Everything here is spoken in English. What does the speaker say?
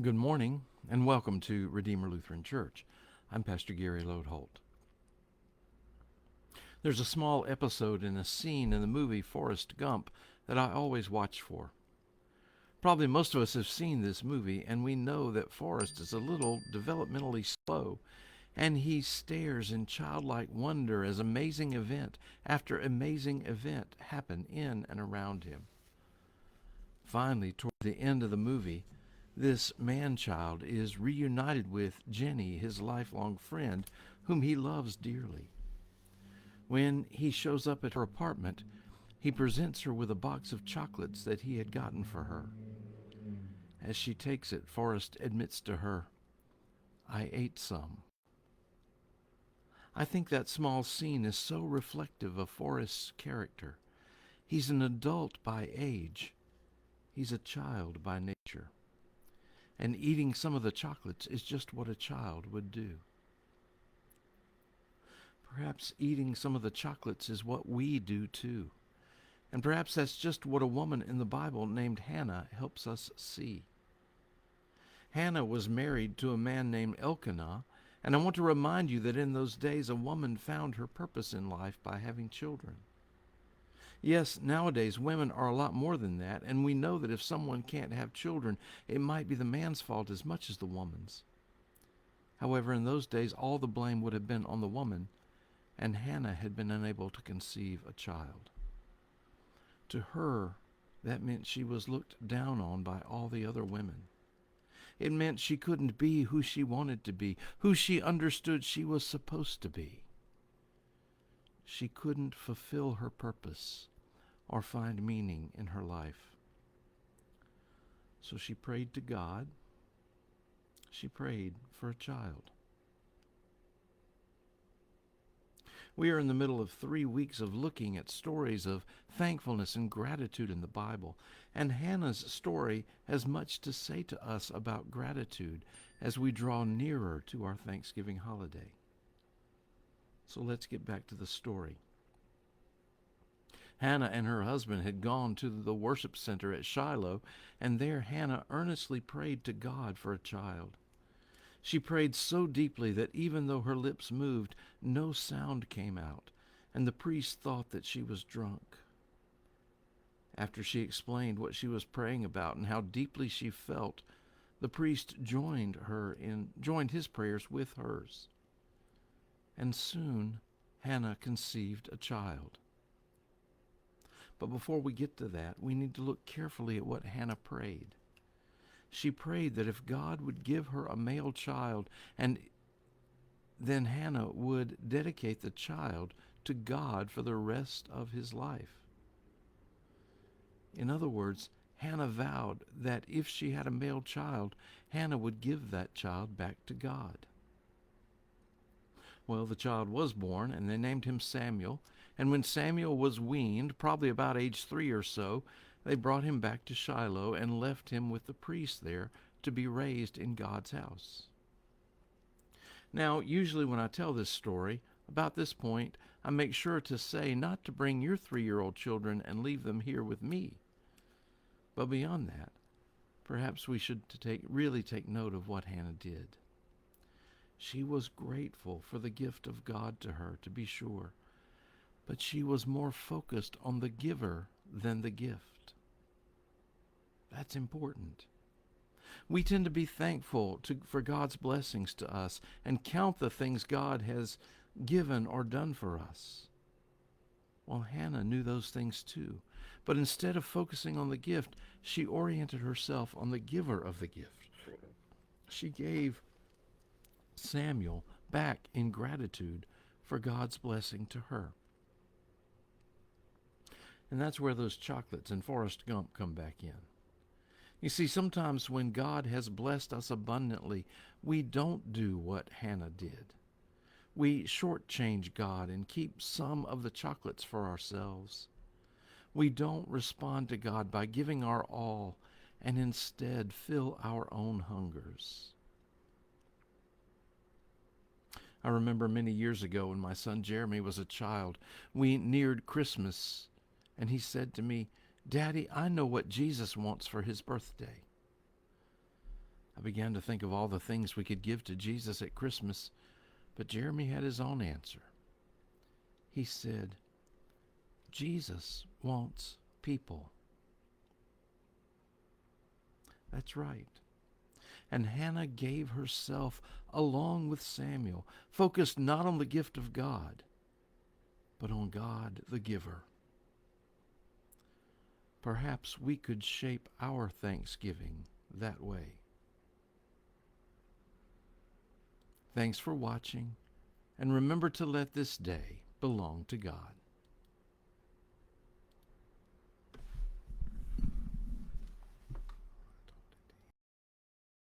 Good morning and welcome to Redeemer Lutheran Church. I'm Pastor Gary Lodeholt. There's a small episode in a scene in the movie Forrest Gump that I always watch for. Probably most of us have seen this movie, and we know that Forrest is a little developmentally slow, and he stares in childlike wonder as amazing event after amazing event happen in and around him. Finally, toward the end of the movie, this man-child is reunited with Jenny, his lifelong friend, whom he loves dearly. When he shows up at her apartment, he presents her with a box of chocolates that he had gotten for her. As she takes it, Forrest admits to her, "I ate some." I think that small scene is so reflective of Forrest's character. He's an adult by age. He's a child by nature. And eating some of the chocolates is just what a child would do. Perhaps eating some of the chocolates is what we do too. And perhaps that's just what a woman in the Bible named Hannah helps us see. Hannah was married to a man named Elkanah, and I want to remind you that in those days a woman found her purpose in life by having children. Yes, nowadays women are a lot more than that, and we know that if someone can't have children, it might be the man's fault as much as the woman's. However, in those days, all the blame would have been on the woman, and Hannah had been unable to conceive a child. To her, that meant she was looked down on by all the other women. It meant she couldn't be who she wanted to be, who she understood she was supposed to be. She couldn't fulfill her purpose or find meaning in her life. So she prayed to God. She prayed for a child. We are in the middle of 3 weeks of looking at stories of thankfulness and gratitude in the Bible, and Hannah's story has much to say to us about gratitude as we draw nearer to our Thanksgiving holiday. So let's get back to the story. Hannah and her husband had gone to the worship center at Shiloh, and there Hannah earnestly prayed to God for a child. She prayed so deeply that even though her lips moved, no sound came out, and the priest thought that she was drunk. After she explained what she was praying about and how deeply she felt, the priest joined his prayers with hers. And soon Hannah conceived a child. But before we get to that, we need to look carefully at what Hannah prayed. She prayed that if God would give her a male child, and then Hannah would dedicate the child to God for the rest of his life. In other words, Hannah vowed that if she had a male child, Hannah would give that child back to God. Well, the child was born, and they named him Samuel. And when Samuel was weaned, probably about age 3 or so, they brought him back to Shiloh and left him with the priest there to be raised in God's house. Now, usually when I tell this story, about this point, I make sure to say not to bring your 3-year-old children and leave them here with me. But beyond that, perhaps we should really take note of what Hannah did. She was grateful for the gift of God to her, to be sure, but she was more focused on the giver than the gift. That's important. We tend to be thankful for God's blessings to us and count the things God has given or done for us. Well, Hannah knew those things too, but instead of focusing on the gift, she oriented herself on the giver of the gift. She gave Samuel back in gratitude for God's blessing to her. And that's where those chocolates and Forrest Gump come back in. You see, sometimes when God has blessed us abundantly, we don't do what Hannah did. We shortchange God and keep some of the chocolates for ourselves. We don't respond to God by giving our all and instead fill our own hungers. I remember many years ago when my son Jeremy was a child, we neared Christmas, and he said to me, "Daddy, I know what Jesus wants for his birthday." I began to think of all the things we could give to Jesus at Christmas, but Jeremy had his own answer. He said, Jesus wants people. That's right. And Hannah gave herself along with Samuel, focused not on the gift of God, but on God the giver. Perhaps we could shape our Thanksgiving that way. Thanks for watching, and remember to let this day belong to God.